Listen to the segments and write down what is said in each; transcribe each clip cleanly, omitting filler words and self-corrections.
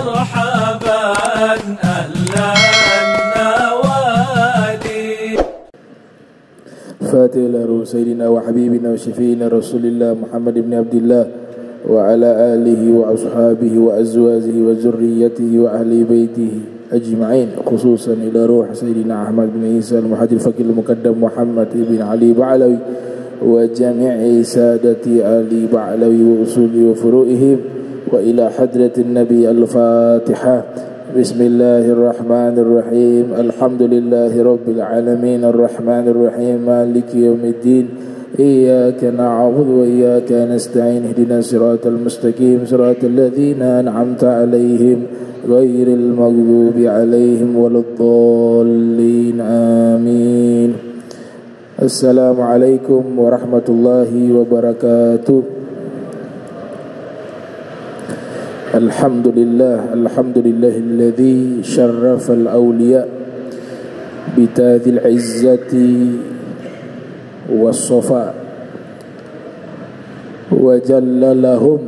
مرحبا أهلا النوادي. فاتح إلى سيدنا وحبيبنا وشفينا رسول الله محمد بن عبد الله وعلى آله وأصحابه وأزواجه وذريته وأهل بيته أجمعين، خصوصا إلى روح سيدنا أحمد بن عيسى المحدث الفقيه المقدم محمد بن علي بعلوي وجميع سادة آل بعلوي وأصول وفروعهم، وإلى حضرة النبي. الفاتحة. بسم الله الرحمن الرحيم. الحمد لله رب العالمين الرحمن الرحيم مالك يوم الدين، إياك نعبد وإياك نستعين، اهدنا الصراط المستقيم صراط الذين أنعمت عليهم غير المغضوب عليهم ولا الضالين، آمين. السلام عليكم ورحمة الله وبركاته. الحمد لله الذي شرف الأولياء بتاج العزة والصفاء وجل لهم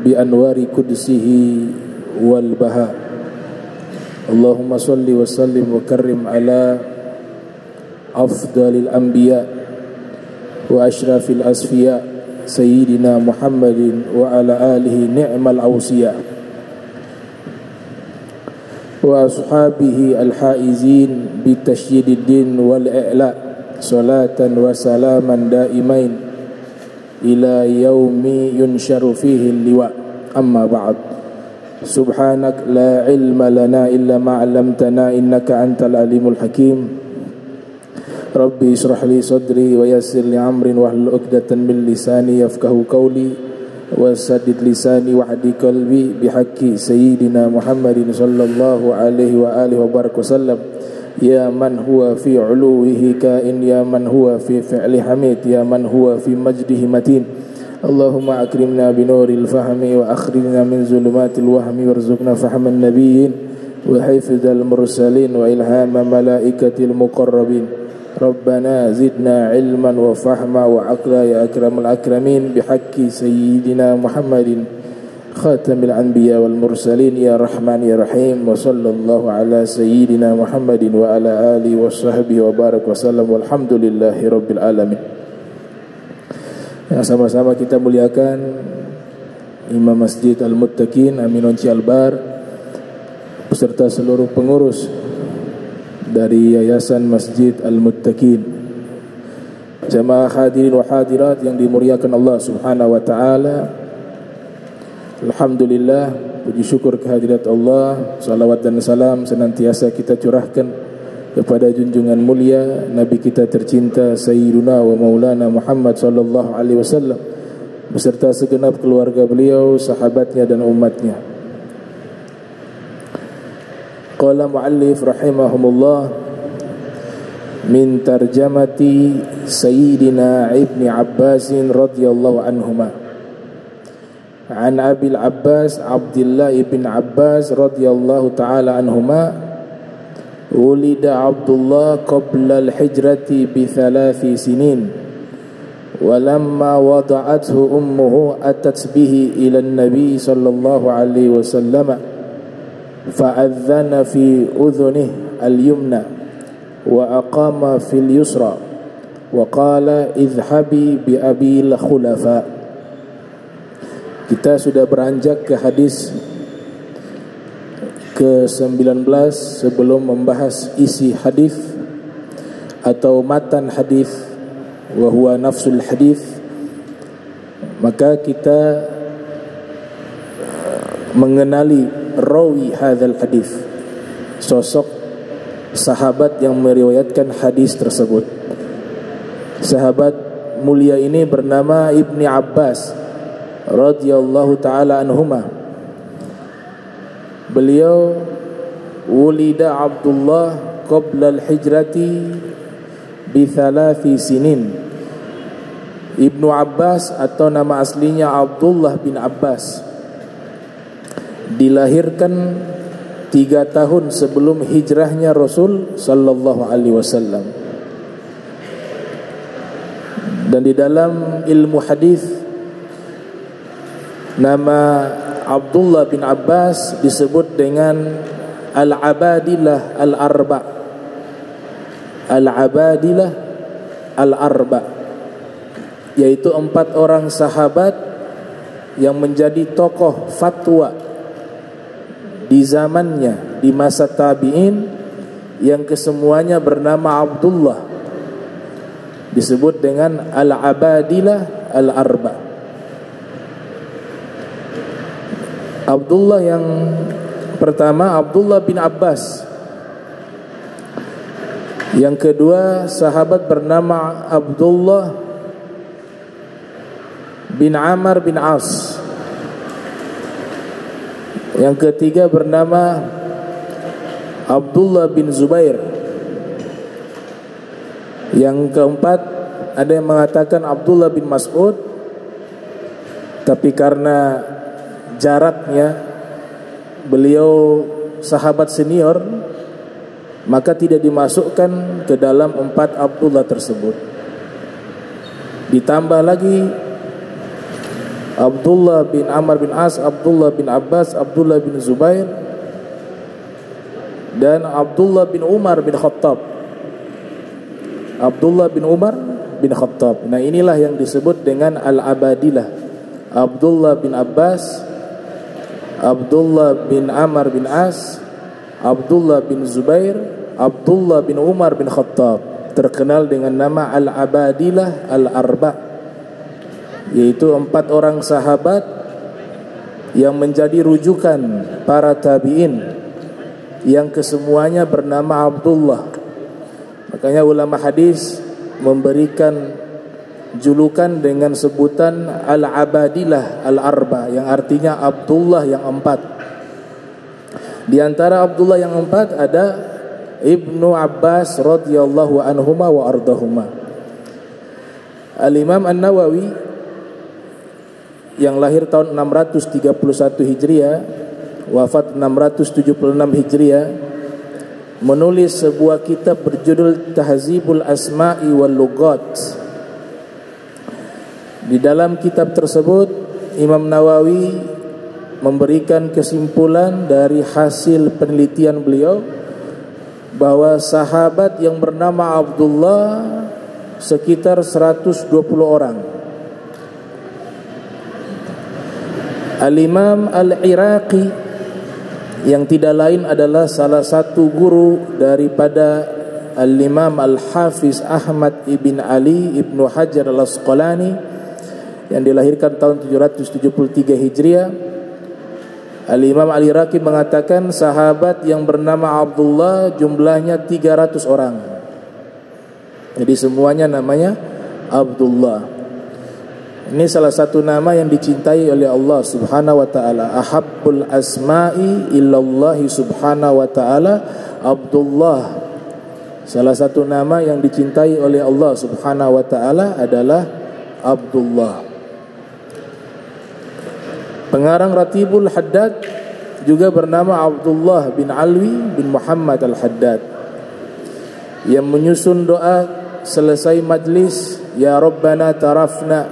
بأنوار قدسه والبهاء. اللهم صل وسلم وكرم على أفضل الأنبياء وأشرف الأصفياء سيدنا محمد وعلى آله نعم الأوصياء وأصحابه الحائزين بتشييد الدين والإعلاء، صلاة وسلاما دائمين إلى يوم ينشر فيه اللواء. أما بعد، سبحانك لا علم لنا إلا ما علمتنا إنك أنت العليم الحكيم. ربي اشرح لي صدري ويسر لي أمري واحلل عقدة من لساني يفقهوا قولي وسدد لساني واهد قلبي بحق سيدنا محمد صلى الله عليه وآله وبارك وسلم. يا من هو في علوه كائن، يا من هو في فعل حميد، يا من هو في مجده متين. اللهم أكرمنا بنور الفهم وأخرجنا من ظلمات الوهم وارزقنا فهم النبيين وحفظ المرسلين وإلهام ملائكة المقربين. ربنا زدنا علما وفهما وعقلا يا أكرم الأكرمين بحق سيدنا محمد خاتم الأنبياء والمرسلين يا رحمن يا رحيم. وصلى الله على سيدنا محمد وعلى آله وصحبه وبارك وسلم والحمد لله رب العالمين. Yang sama-sama kita muliakan Imam Masjid Al-Muttaqin Amin Onci Albar beserta seluruh pengurus dari Yayasan Masjid Al-Muttaqin, jamaah hadirin wa hadirat yang dimuliakan Allah Subhanahu wa taala. Alhamdulillah, puji syukur kehadirat Allah, salawat dan salam senantiasa kita curahkan kepada junjungan mulia Nabi kita tercinta Sayyiduna wa Maulana Muhammad sallallahu alaihi wasallam beserta segenap keluarga beliau, sahabatnya dan umatnya. Qala muallif rahimahumullah min tarjamati Sayyidina Ibni Abbas radhiyallahu anhuma. An Abil Abbas Abdullah ibn Abbas radhiyallahu ta'ala anhuma, wulida Abdullah qabla al-hijrati bi 3 sinin, walamma wada'athu ummuhu atat bihi ila an-nabi sallallahu alaihi wasallam fa'adhana fi udhunih al-yumna wa aqama fil yusra wa qala idhhabi bi abil khulafa. Kita sudah beranjak ke hadis ke-19 sebelum membahas isi hadis atau matan hadis wa huwa nafsul hadis. Maka kita mengenali rawi hadzal hadis, sosok sahabat yang meriwayatkan hadis tersebut. Sahabat mulia ini bernama Ibni Abbas radhiyallahu taala anhuma. Beliau wulida Abdullah qabla al-hijrati bi 3 sinin. Ibnu Abbas atau nama aslinya Abdullah bin Abbas dilahirkan 3 tahun sebelum hijrahnya Rasul sallallahu alaihi wasallam. Dan di dalam ilmu hadis nama Abdullah bin Abbas disebut dengan Al-Abadilah Al-Arba. Al-Abadilah Al-Arba, yaitu 4 orang sahabat yang menjadi tokoh fatwa di zamannya, di masa tabi'in, yang kesemuanya bernama Abdullah, disebut dengan Al-Abadilah Al-Arba. Abdullah yang pertama Abdullah bin Abbas. Yang kedua sahabat bernama Abdullah bin Amr bin As. Yang ketiga bernama Abdullah bin Zubair. Yang keempat ada yang mengatakan Abdullah bin Mas'ud, tapi karena jaraknya beliau sahabat senior, maka tidak dimasukkan ke dalam 4 Abdullah tersebut. Ditambah lagi Abdullah bin Amr bin As, Abdullah bin Abbas, Abdullah bin Zubair, dan Abdullah bin Umar bin Khattab. Abdullah bin Umar bin Khattab. Nah, inilah yang disebut dengan Al-Abadilah. Abdullah bin Abbas, Abdullah bin Amr bin As, Abdullah bin Zubair, Abdullah bin Umar bin Khattab, terkenal dengan nama Al-Abadilah Al-Arba, yaitu 4 orang sahabat yang menjadi rujukan para tabi'in, yang kesemuanya bernama Abdullah. Makanya ulama hadis memberikan julukan dengan sebutan Al-Abadilah Al-Arba, yang artinya Abdullah yang 4. Di antara Abdullah yang 4 ada Ibnu Abbas radhiyallahu anhuma wa ardahuma. Al-Imam An-Nawawi yang lahir tahun 631 Hijriah, wafat 676 Hijriah, menulis sebuah kitab berjudul Tahzibul Asma'i wal Lughat. Di dalam kitab tersebut Imam Nawawi memberikan kesimpulan dari hasil penelitian beliau bahwa sahabat yang bernama Abdullah sekitar 120 orang. Al-Imam Al-Iraqi yang tidak lain adalah salah satu guru daripada Al-Imam Al-Hafiz Ahmad ibn Ali ibn Hajar Al-Asqalani yang dilahirkan tahun 773 Hijriah. Al-Imam Al-Iraqi mengatakan sahabat yang bernama Abdullah jumlahnya 300 orang. Jadi semuanya namanya Abdullah. Ini salah satu nama yang dicintai oleh Allah Subhanahu wa taala. Ahabbul asma'i illallahi subhanahu wa taala Abdullah. Salah satu nama yang dicintai oleh Allah Subhanahu wa taala adalah Abdullah. Pengarang Ratibul Haddad juga bernama Abdullah bin Alwi bin Muhammad Al-Haddad, yang menyusun doa selesai majlis, Ya Rabbana tarafna,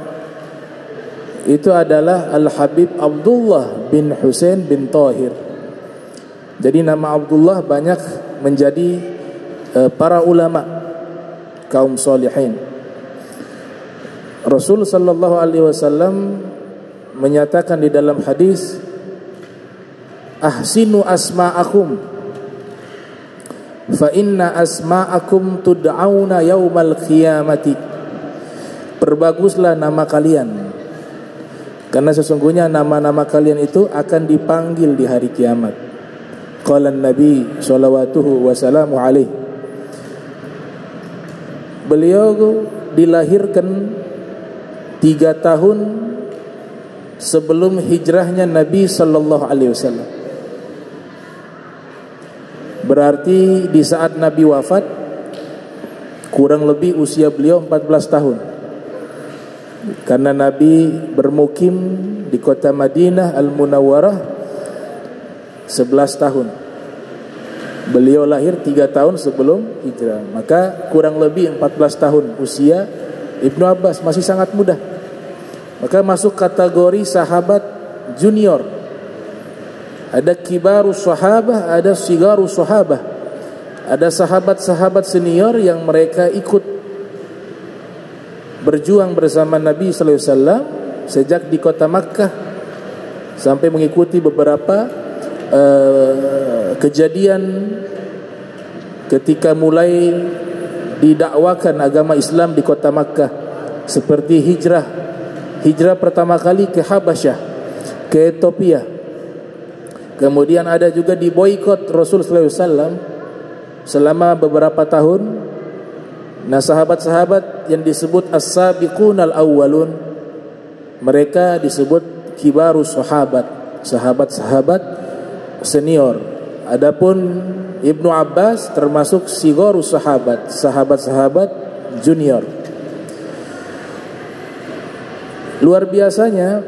itu adalah Al-Habib Abdullah bin Husain bin Tahir. Jadi nama Abdullah banyak menjadi para ulama kaum salihin. Rasul sallallahu alaihi wasallam menyatakan di dalam hadis, ahsinu asma'akum fa inna asma'akum tud'auna yaumal qiyamati. Perbaguslah nama kalian, karena sesungguhnya nama-nama kalian itu akan dipanggil di hari kiamat. Qala Nabi sallallahu wasallamu alaihi. Beliau dilahirkan 3 tahun sebelum hijrahnya Nabi sallallahu alaihi wasallam. Berarti di saat Nabi wafat kurang lebih usia beliau 14 tahun. Karena Nabi bermukim di kota Madinah Al-Munawwarah 11 tahun. Beliau lahir 3 tahun sebelum hijrah. Maka kurang lebih 14 tahun usia Ibnu Abbas, masih sangat muda. Maka masuk kategori sahabat junior Ada kibarus sahabah, ada sigarus sahabah. Ada sahabat-sahabat senior yang mereka ikut berjuang bersama Nabi sallallahu alaihi wasallam sejak di kota Makkah sampai mengikuti beberapa kejadian ketika mulai didakwakan agama Islam di kota Makkah, seperti hijrah pertama kali ke Habasyah, ke Ethiopia. Kemudian ada juga diboikot Rasul sallallahu alaihi wasallam selama beberapa tahun. Nah, sahabat-sahabat yang disebut as-sabiqunal awwalun, mereka disebut kibarus sahabat, sahabat-sahabat senior. Adapun Ibnu Abbas termasuk sigorus sahabat, sahabat-sahabat junior. Luar biasanya,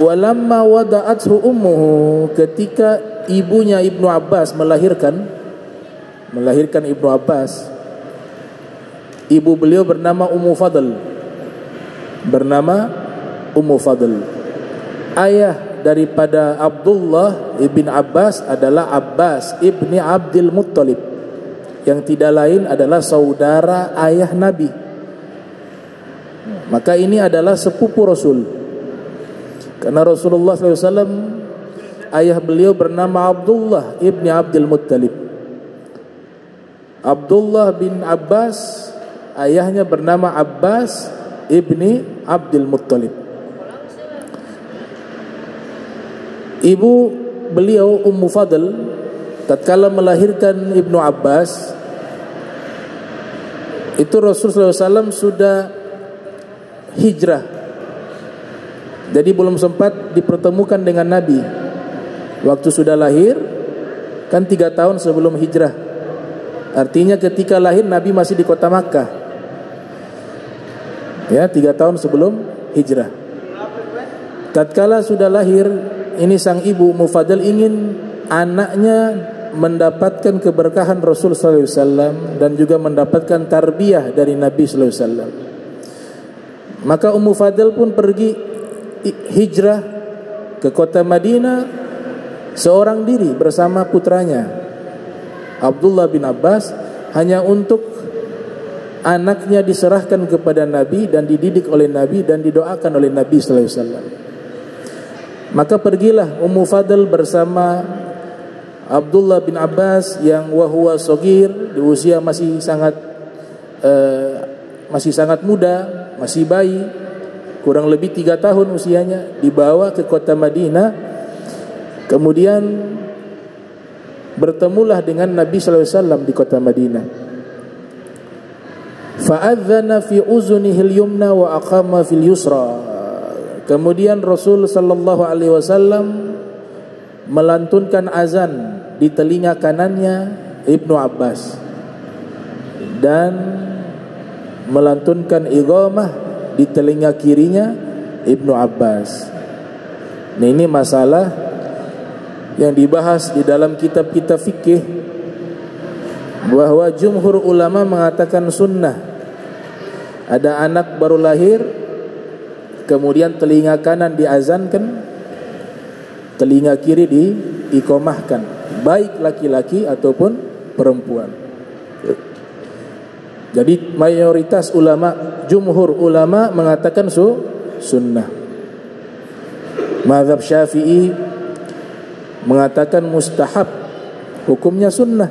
walamma wada'athu ummuhu, ketika ibunya Ibnu Abbas melahirkan Ibnu Abbas, ibu beliau bernama Ummu Fadl. Ayah daripada Abdullah ibn Abbas adalah Abbas ibni Abdul Muttalib, yang tidak lain adalah saudara ayah Nabi. Maka ini adalah sepupu Rasul, karena Rasulullah SAW ayah beliau bernama Abdullah ibni Abdul Muttalib. Abdullah bin Abbas ayahnya bernama Abbas ibni Abdul Muttalib. Ibu beliau Ummu Fadl tatkala melahirkan Ibnu Abbas, itu Rasulullah SAW sudah hijrah, jadi belum sempat dipertemukan dengan Nabi. Waktu sudah lahir kan 3 tahun sebelum hijrah, artinya ketika lahir Nabi masih di kota Makkah, ya, 3 tahun sebelum hijrah. Tatkala sudah lahir, ini sang ibu Ummu Fadl ingin anaknya mendapatkan keberkahan Rasul sallallahu alaihi wasallam dan juga mendapatkan tarbiyah dari Nabi sallallahu alaihi wasallam. Maka Ummu Fadl pun pergi hijrah ke kota Madinah seorang diri bersama putranya Abdullah bin Abbas, hanya untuk anaknya diserahkan kepada Nabi dan dididik oleh Nabi dan didoakan oleh Nabi sallallahu alaihi wasallam. Maka pergilah Ummu Fadl bersama Abdullah bin Abbas yang wahuwa sogir, di usia masih sangat muda, masih bayi, kurang lebih 3 tahun usianya, dibawa ke kota Madinah. Kemudian bertemulah dengan Nabi sallallahu alaihi wasallam di kota Madinah. Fa'adzana fi uzunihi al-yumna wa aqama fil yusra. Kemudian Rasul sallallahu alaihi wasallam melantunkan azan di telinga kanannya Ibnu Abbas dan melantunkan iqamah di telinga kirinya Ibnu Abbas. Nah, ini masalah yang dibahas di dalam kitab-kitab fikih, bahwa jumhur ulama mengatakan sunnah. Ada anak baru lahir, kemudian telinga kanan diazankan, telinga kiri diiqamahkan, baik laki-laki ataupun perempuan. Jadi mayoritas ulama, jumhur ulama mengatakan sunnah. Mazhab Syafi'i mengatakan mustahab, hukumnya sunnah.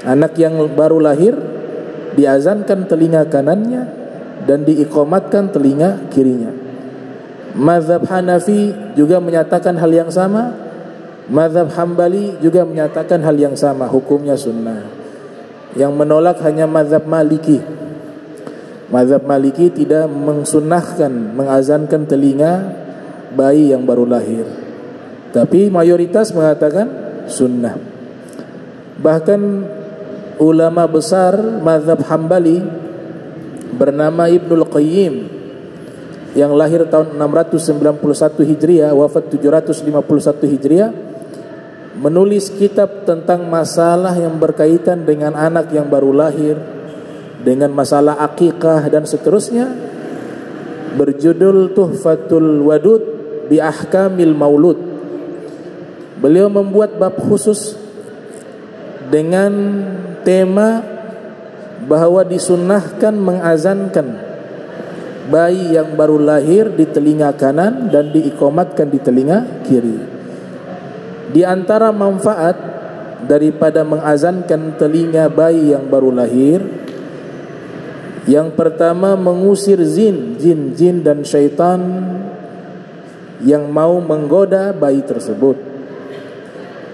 Anak yang baru lahir diazankan telinga kanannya dan diiqamatkan telinga kirinya. Mazhab Hanafi juga menyatakan hal yang sama. Mazhab Hambali juga menyatakan hal yang sama, hukumnya sunnah. Yang menolak hanya mazhab Maliki. Mazhab Maliki tidak mensunnahkan mengazankan telinga bayi yang baru lahir, tapi mayoritas mengatakan sunnah. Bahkan ulama besar mazhab Hambali bernama Ibnul Qayyim yang lahir tahun 691 Hijriah, wafat 751 Hijriah, menulis kitab tentang masalah yang berkaitan dengan anak yang baru lahir, dengan masalah akikah dan seterusnya, berjudul Tuhfatul Wadud bi Ahkamil Maulud. beliau membuat bab khusus dengan tema bahwa disunnahkan mengazankan bayi yang baru lahir di telinga kanan dan diikomatkan di telinga kiri. Di antara manfaat daripada mengazankan telinga bayi yang baru lahir, yang pertama mengusir jin dan syaitan yang mau menggoda bayi tersebut.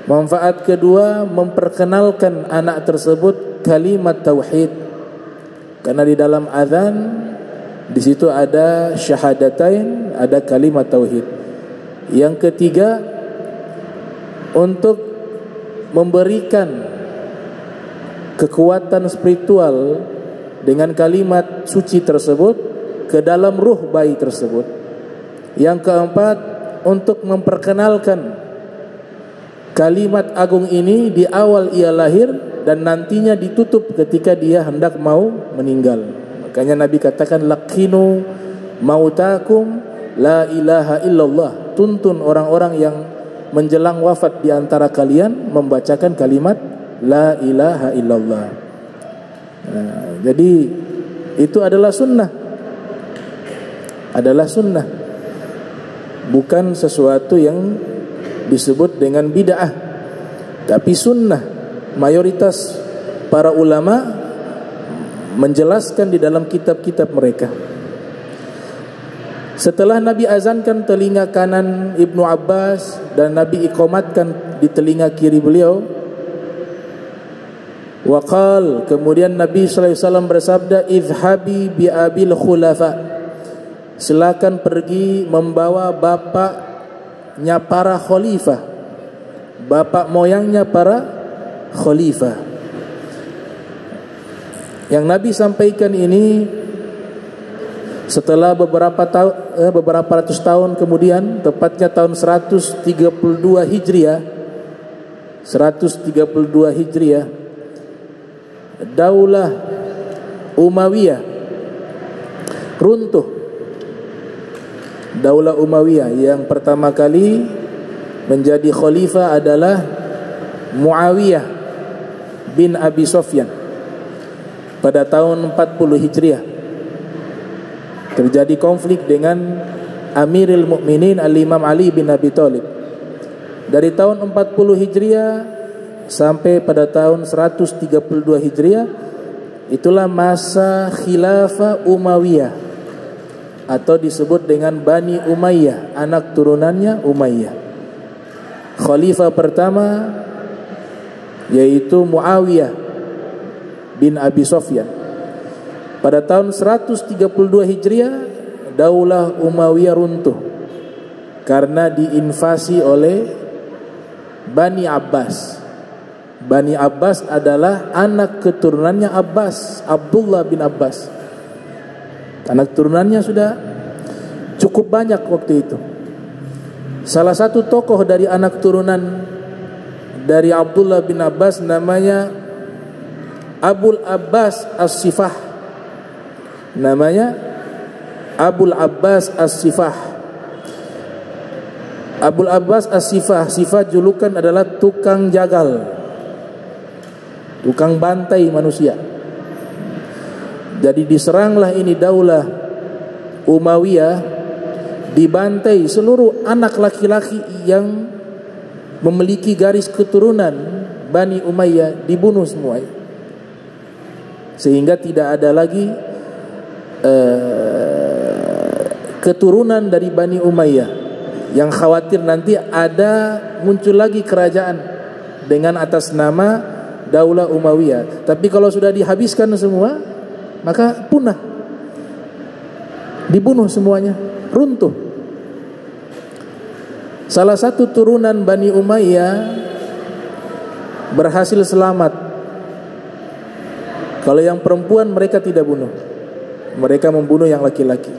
Manfaat kedua, memperkenalkan anak tersebut kalimat tauhid, karena di dalam azan di situ ada syahadatain, ada kalimat tauhid. Yang ketiga, untuk memberikan kekuatan spiritual dengan kalimat suci tersebut ke dalam ruh bayi tersebut. Yang keempat, untuk memperkenalkan kalimat agung ini di awal ia lahir dan nantinya ditutup ketika dia hendak mau meninggal. Makanya Nabi katakan, laqinu mautakum la ilaha illallah. Tuntun orang-orang yang menjelang wafat di antara kalian membacakan kalimat la ilaha illallah. Nah, jadi itu adalah sunnah. Adalah sunnah. Bukan sesuatu yang disebut dengan bid'ah, tapi sunnah. Mayoritas para ulama menjelaskan di dalam kitab-kitab mereka. Setelah Nabi azankan telinga kanan Ibnu Abbas dan Nabi ikomatkan di telinga kiri beliau, waqal, kemudian Nabi sallallahu alaihi wasallam bersabda, izhabi bi abil khulafa, silakan pergi membawa bapaknya para khalifah, bapak moyangnya para khalifah. Yang Nabi sampaikan ini setelah beberapa ratus tahun kemudian, tepatnya tahun 132 Hijriah. 132 Hijriah, Daulah Umayyah runtuh. Daulah Umayyah yang pertama kali menjadi khalifah adalah Muawiyah bin Abi Sufyan pada tahun 40 Hijriah. Terjadi konflik dengan Amirul Mukminin Al-Imam Ali bin Abi Thalib. Dari tahun 40 Hijriah sampai pada tahun 132 Hijriah, itulah masa khilafah Umayyah, atau disebut dengan Bani Umayyah, anak turunannya Umayyah. Khalifah pertama yaitu Muawiyah bin Abi Sufyan. Pada tahun 132 Hijriah, Daulah Umayyah runtuh karena diinvasi oleh Bani Abbas. Bani Abbas adalah anak keturunannya Abbas, Abdullah bin Abbas. Anak turunannya sudah cukup banyak waktu itu. Salah satu tokoh dari anak turunan dari Abdullah bin Abbas namanya Abul Abbas As-Sifah. Namanya Abul Abbas As-Sifah. Abul Abbas As-Sifah, sifat julukan adalah tukang jagal, tukang bantai manusia. Jadi diseranglah ini Daulah Umayyah, dibantai seluruh anak laki-laki yang memiliki garis keturunan Bani Umayyah, dibunuh semua. Sehingga tidak ada lagi keturunan dari Bani Umayyah, yang khawatir nanti ada muncul lagi kerajaan dengan atas nama Daulah Umayyah. Tapi kalau sudah dihabiskan semua, maka punah, dibunuh semuanya, runtuh. Salah satu turunan Bani Umayyah berhasil selamat. Kalau yang perempuan mereka tidak bunuh, mereka membunuh yang laki-laki.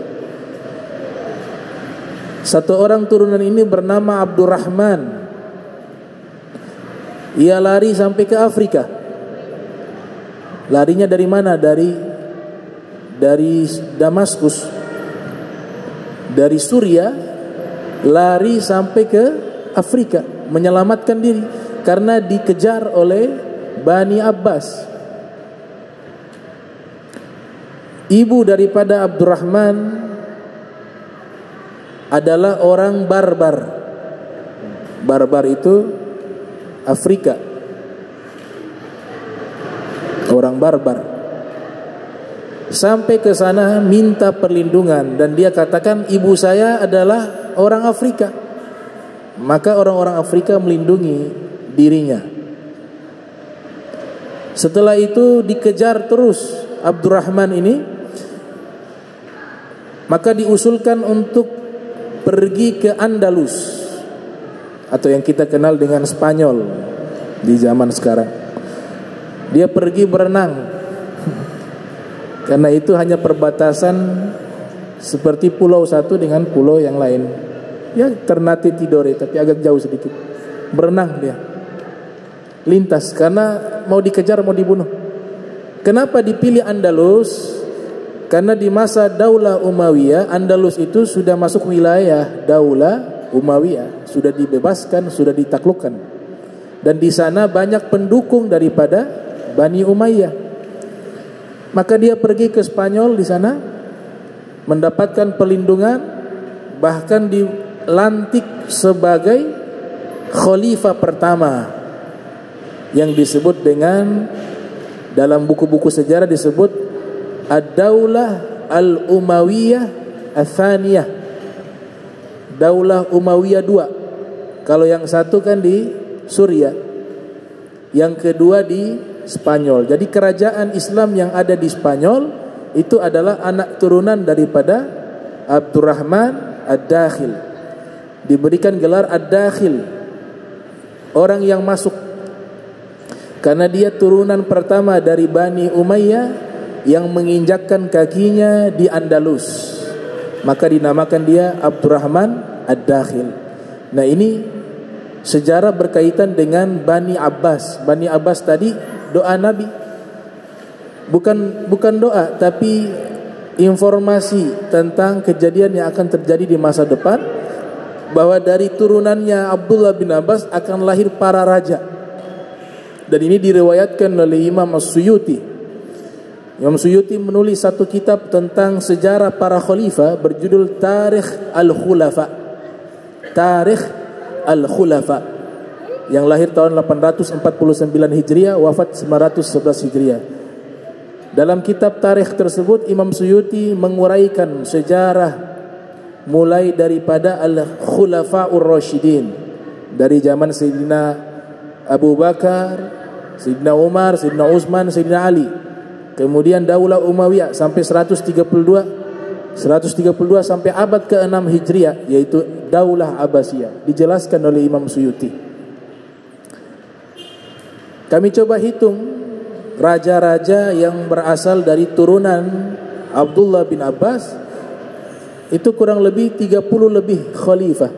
Satu orang turunan ini bernama Abdurrahman. Ia lari sampai ke Afrika. Larinya dari mana? Dari Damaskus, dari Suria, lari sampai ke Afrika, menyelamatkan diri karena dikejar oleh Bani Abbas. Ibu daripada Abdurrahman adalah orang barbar. Barbar itu Afrika. Orang barbar. Sampai ke sana minta perlindungan dan dia katakan ibu saya adalah orang Afrika. Maka orang-orang Afrika melindungi dirinya. Setelah itu dikejar terus Abdurrahman ini. Maka diusulkan untuk pergi ke Andalus atau yang kita kenal dengan Spanyol di zaman sekarang. Dia pergi berenang karena itu hanya perbatasan seperti pulau satu dengan pulau yang lain. Ya Ternate Tidore tapi agak jauh sedikit. Berenang dia. Lintas karena mau dikejar mau dibunuh. Kenapa dipilih Andalus? Karena di masa Daulah Umayyah Andalus itu sudah masuk wilayah Daulah Umayyah, sudah dibebaskan, sudah ditaklukkan. Dan di sana banyak pendukung daripada Bani Umayyah. Maka dia pergi ke Spanyol di sana mendapatkan perlindungan, bahkan dilantik sebagai khalifah pertama yang disebut dengan dalam buku-buku sejarah disebut Ad-Daulah Al-Umayyah Ats-Tsaniyah. Daulah Umayyah 2. Kalau yang satu kan di Suriah, yang kedua di Spanyol. Jadi kerajaan Islam yang ada di Spanyol itu adalah anak turunan daripada Abdurrahman Ad-Dakhil. Diberikan gelar Ad-Dakhil, orang yang masuk, karena dia turunan pertama dari Bani Umayyah yang menginjakkan kakinya di Andalus. Maka dinamakan dia Abdurrahman Ad-Dakhil. Nah ini sejarah berkaitan dengan Bani Abbas. Bani Abbas tadi doa Nabi. Bukan doa tapi informasi tentang kejadian yang akan terjadi di masa depan, bahwa dari turunannya Abdullah bin Abbas akan lahir para raja. Dan ini diriwayatkan oleh Imam As-Suyuti. Imam Suyuti menulis satu kitab tentang sejarah para khalifah berjudul Tarikh Al-Khulafa. Tarikh Al-Khulafa, yang lahir tahun 849 Hijriah, wafat 911 Hijriah. Dalam kitab tarikh tersebut Imam Suyuti menguraikan sejarah mulai daripada Al-Khulafa'ur Rasyidin, dari zaman Sayyidina Abu Bakar, Sayyidina Umar, Sayyidina Utsman, Sayyidina Ali. Kemudian Daulah Umayyah sampai 132 sampai abad ke-6 Hijriah, yaitu Daulah Abbasiyah. Dijelaskan oleh Imam Suyuti. Kami coba hitung raja-raja yang berasal dari turunan Abdullah bin Abbas, itu kurang lebih 30 lebih khalifah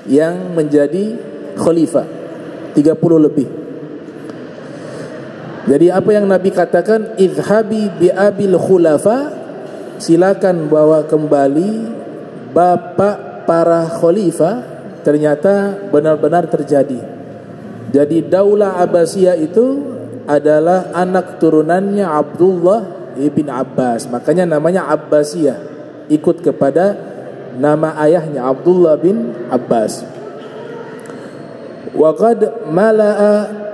yang menjadi khalifah, 30 lebih. Jadi apa yang Nabi katakan, idhabi bi abil khulafa, silakan bawa kembali bapak para khalifah, ternyata benar-benar terjadi. Jadi Daulah Abbasiyah itu adalah anak turunannya Abdullah ibn Abbas, makanya namanya Abbasiyah, ikut kepada nama ayahnya Abdullah bin Abbas. Wa qad mala'a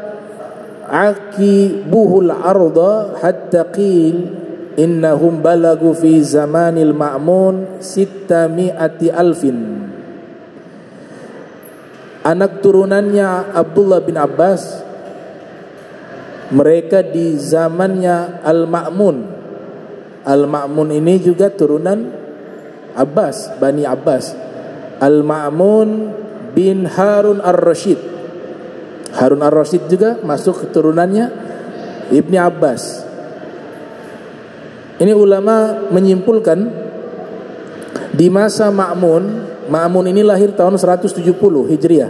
aqibuhul arda hatta qil innahum balagu fi zamanil Ma'mun 600,000. Anak turunannya Abdullah bin Abbas, mereka di zamannya Al-Ma'mun. Al-Ma'mun ini juga turunan Abbas, Bani Abbas. Al-Ma'mun bin Harun Ar-Rasyid. Harun Ar-Rasyid juga masuk keturunannya Ibni Abbas. Ini ulama menyimpulkan di masa Ma'mun ini lahir tahun 170 Hijriah.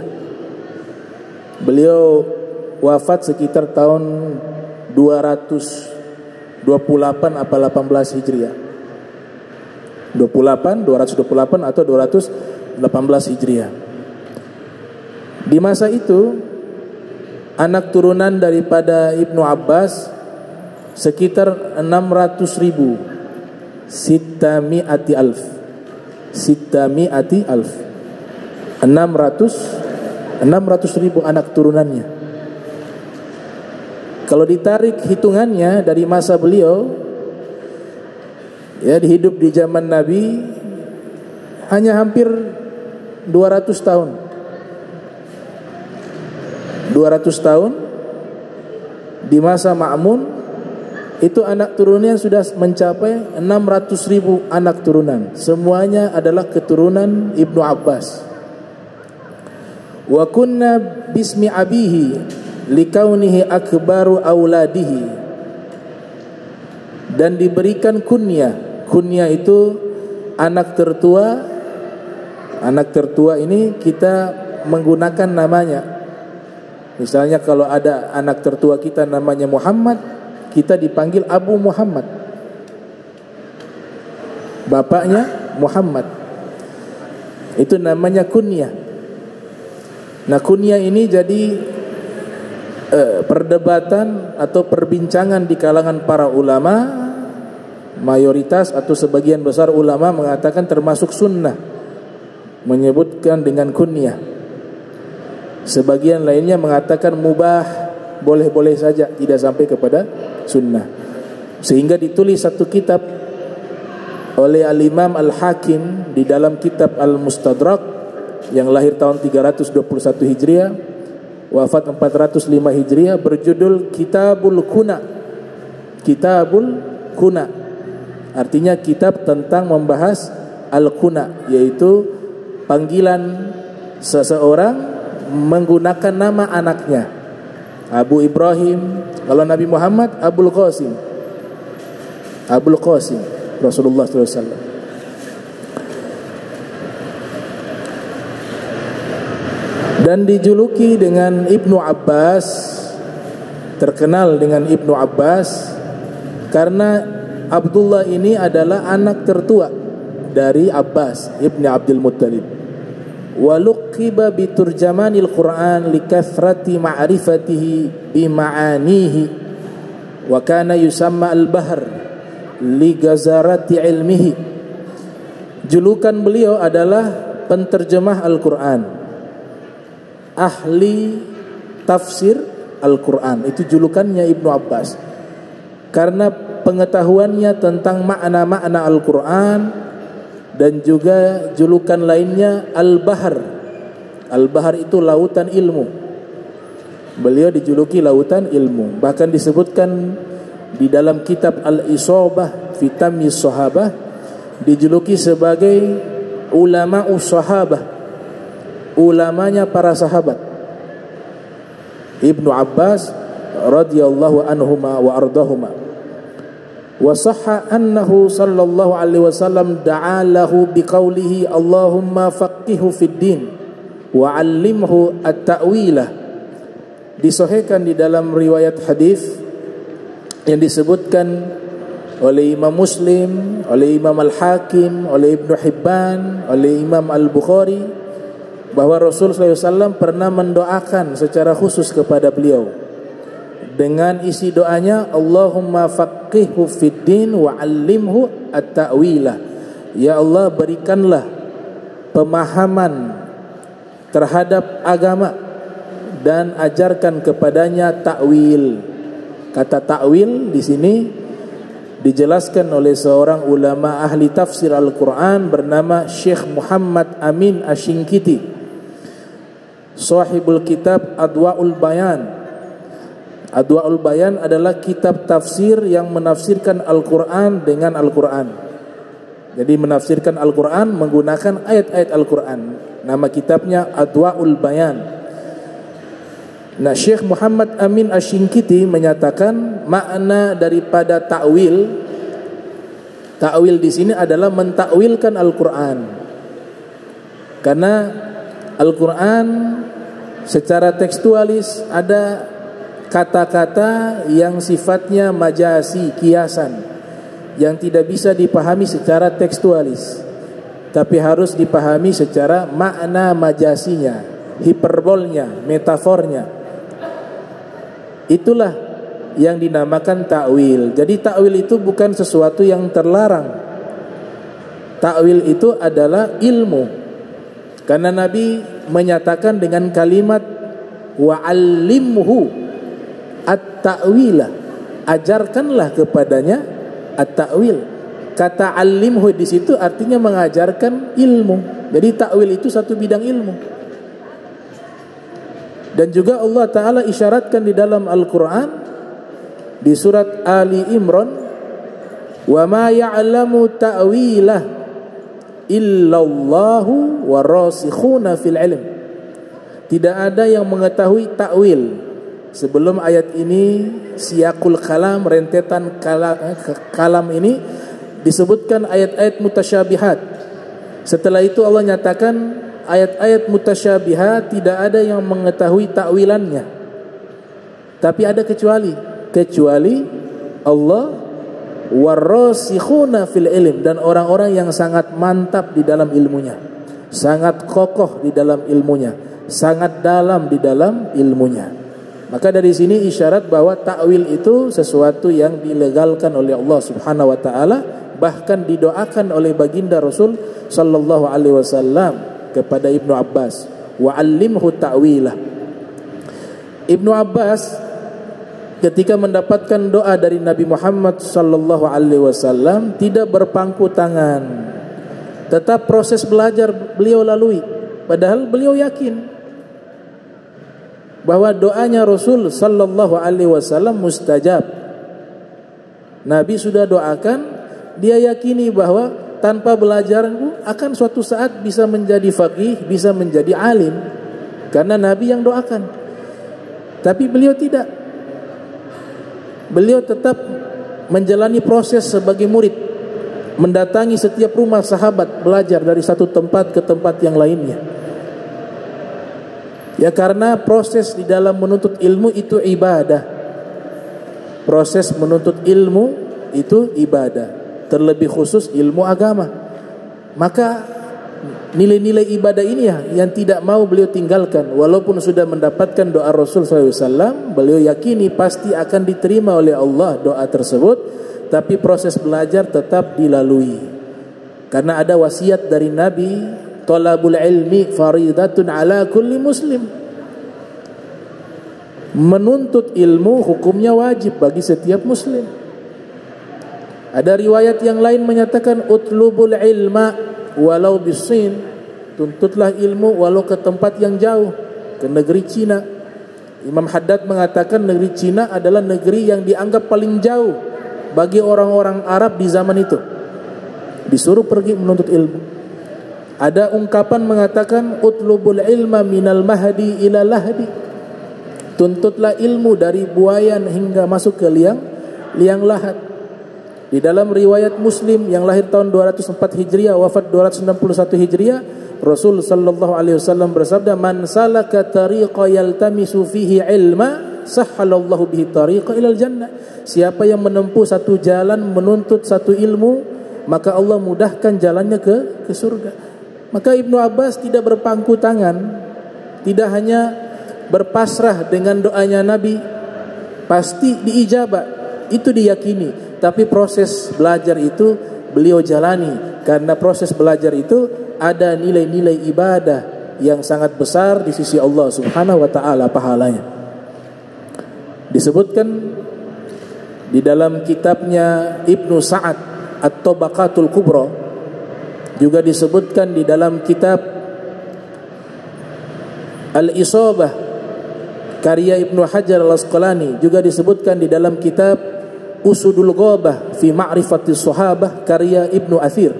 Beliau wafat sekitar tahun 228 apa 18 Hijriah. 228 atau 218 Hijriah. Di masa itu anak turunan daripada Ibnu Abbas sekitar 600.000, 600 alf, 600 alf, 600.000 anak turunannya. Kalau ditarik hitungannya dari masa beliau, ya, hidup di zaman Nabi hanya hampir 200 tahun. 200 tahun di masa Ma'mun itu anak turunannya sudah mencapai 600.000 anak turunan. Semuanya adalah keturunan Ibnu Abbas. Wa kunna bismi abihi likaunihi akbaru auladihi, dan diberikan kunyah. Kunyah itu anak tertua. Anak tertua ini kita menggunakan namanya. Misalnya kalau ada anak tertua kita namanya Muhammad, kita dipanggil Abu Muhammad. Bapaknya Muhammad. Itu namanya kunyah. Nah, kunyah ini jadi perdebatan atau perbincangan di kalangan para ulama. Mayoritas atau sebagian besar ulama mengatakan termasuk sunnah menyebutkan dengan kunyah. Sebagian lainnya mengatakan mubah, boleh-boleh saja, tidak sampai kepada sunnah. Sehingga ditulis satu kitab oleh Al-Imam Al-Hakim di dalam kitab Al-Mustadrak yang lahir tahun 321 Hijriah, wafat 405 Hijriah, berjudul Kitabul Kuna. Kitabul Kuna artinya kitab tentang membahas Al-Kuna, yaitu panggilan seseorang menggunakan nama anaknya. Abu Ibrahim, kalau Nabi Muhammad Abul Qasim, Abul Qasim Rasulullah SAW. Dan dijuluki dengan Ibnu Abbas, terkenal dengan Ibnu Abbas karena Abdullah ini adalah anak tertua dari Abbas Ibni Abdul Muttalib. Wa luqiba bi turjamanil Quran li kathrati ma'rifatihi bi ma'anihi wa kana yusamma al-bahr li gazarati ilmihi. Julukan beliau adalah penterjemah Al-Quran, ahli tafsir Al-Quran. Itu julukannya Ibnu Abbas karena pengetahuannya tentang makna-makna Al-Quran. Dan juga julukan lainnya Al-Bahr. Al-Bahr itu lautan ilmu. Beliau dijuluki lautan ilmu. Bahkan disebutkan di dalam kitab Al-Isabah fi Tamyiz Sahabah, dijuluki sebagai ulama'us sahabah, ulamanya para sahabat. Ibnu Abbas radhiyallahu anhuma wa ardahuma. Wa sahha annahu sallallahu alaihi wasallam da'a lahu biqaulihi Allahumma faqihhu fid din wa 'allimhu at-ta'wilah. Disahihkan di dalam riwayat hadis yang disebutkan oleh Imam Muslim, oleh Imam Al-Hakim, oleh Ibnu Hibban, oleh Imam Al-Bukhari, bahwa Rasul sallallahu alaihi wasallam pernah mendoakan secara khusus kepada beliau dengan isi doanya Allahumma faqihhu fid din wa 'allimhu at-ta'wilah. Ya Allah, berikanlah pemahaman terhadap agama dan ajarkan kepadanya ta'wil. Kata ta'wil di sini dijelaskan oleh seorang ulama ahli tafsir Al-Quran bernama Syekh Muhammad Amin Asy-Syinkiti, sahibul kitab Adwa'ul Bayan. Adwa'ul Bayan adalah kitab tafsir yang menafsirkan Al-Quran dengan Al-Quran. Jadi menafsirkan Al-Quran menggunakan ayat-ayat Al-Quran. Nama kitabnya Adwa'ul Bayan. Nah, Syekh Muhammad Amin Asy-Syinkiti menyatakan makna daripada ta'wil. Ta'wil di sini adalah mentakwilkan Al-Quran. Karena Al-Quran secara tekstualis ada kata-kata yang sifatnya majasi, kiasan, yang tidak bisa dipahami secara tekstualis, tapi harus dipahami secara makna majasinya. hiperbolnya, metafornya. Itulah yang dinamakan ta'wil. Jadi ta'wil itu bukan sesuatu yang terlarang. Ta'wil itu adalah ilmu. Karena Nabi menyatakan dengan kalimat wa'allimhu at-ta'wila, ajarkanlah kepadanya at-ta'wil. Kata alimhu di situ artinya mengajarkan ilmu. Jadi ta'wil itu satu bidang ilmu. Dan juga Allah Ta'ala isyaratkan di dalam Al-Quran di surat Ali Imran, wa ma ya'lamu ta'wilah illallahu warasikhuna fil ilm. Tidak ada yang mengetahui ta'wil. Sebelum ayat ini, siyakul kalam, rentetan kalam ini disebutkan ayat-ayat mutasyabihat. Setelah itu Allah nyatakan ayat-ayat mutasyabihat tidak ada yang mengetahui takwilannya. Tapi ada kecuali Allah warasikhuna fil ilm, dan orang-orang yang sangat mantap di dalam ilmunya, sangat kokoh di dalam ilmunya, sangat dalam di dalam ilmunya. Maka dari sini isyarat bahwa takwil itu sesuatu yang dilegalkan oleh Allah Subhanahu wa taala, bahkan didoakan oleh baginda Rasul sallallahu alaihi wasallam kepada Ibnu Abbas, wa'allimhu ta'wilah. Ibnu Abbas ketika mendapatkan doa dari Nabi Muhammad sallallahu alaihi wasallam tidak berpangku tangan, tetap proses belajar beliau lalui, padahal beliau yakin bahwa doanya Rasul sallallahu alaihi wasallam mustajab. Nabi sudah doakan, dia yakini bahwa tanpa belajar akan suatu saat bisa menjadi faqih, bisa menjadi alim, karena Nabi yang doakan. Tapi beliau tidak. Beliau tetap menjalani proses sebagai murid, mendatangi setiap rumah sahabat, belajar dari satu tempat ke tempat yang lainnya. Ya, karena proses di dalam menuntut ilmu itu ibadah. Proses menuntut ilmu itu ibadah, terlebih khusus ilmu agama. Maka nilai-nilai ibadah ini yang tidak mau beliau tinggalkan. Walaupun sudah mendapatkan doa Rasul SAW, beliau yakini pasti akan diterima oleh Allah doa tersebut, tapi proses belajar tetap dilalui. Karena ada wasiat dari Nabi, talabul ilmi faridatun ala kulli muslim. Menuntut ilmu hukumnya wajib bagi setiap muslim. Ada riwayat yang lain menyatakan utlubul ilma walau bisin, tuntutlah ilmu walau ke tempat yang jauh, ke negeri Cina. Imam Haddad mengatakan negeri Cina adalah negeri yang dianggap paling jauh bagi orang-orang Arab di zaman itu. Disuruh pergi menuntut ilmu. Ada ungkapan mengatakan utlubul ilma minal mahdi ila lahdi, tuntutlah ilmu dari buayan hingga masuk ke liang lahat. Di dalam riwayat Muslim yang lahir tahun 204 Hijriah, wafat 261 Hijriah, Rasul sallallahu alaihi wasallam bersabda, "Man salaka tariqa yaltamisu fihi ilma, sahhalallahu bihi tariqa ilal jannah." Siapa yang menempuh satu jalan menuntut satu ilmu, maka Allah mudahkan jalannya ke surga. Maka Ibnu Abbas tidak berpangku tangan, tidak hanya berpasrah dengan doanya Nabi, pasti diijabah, itu diyakini. Tapi proses belajar itu beliau jalani, karena proses belajar itu ada nilai-nilai ibadah yang sangat besar di sisi Allah Subhanahu wa taala pahalanya. Disebutkan di dalam kitabnya Ibnu Sa'ad At-Tabaqatul Kubra, juga disebutkan di dalam kitab Al-Isabah karya Ibnu Hajar Al-Asqalani, juga disebutkan di dalam kitab Usudul Ghabah fi Ma'rifatis Sahabah karya Ibnu Athir.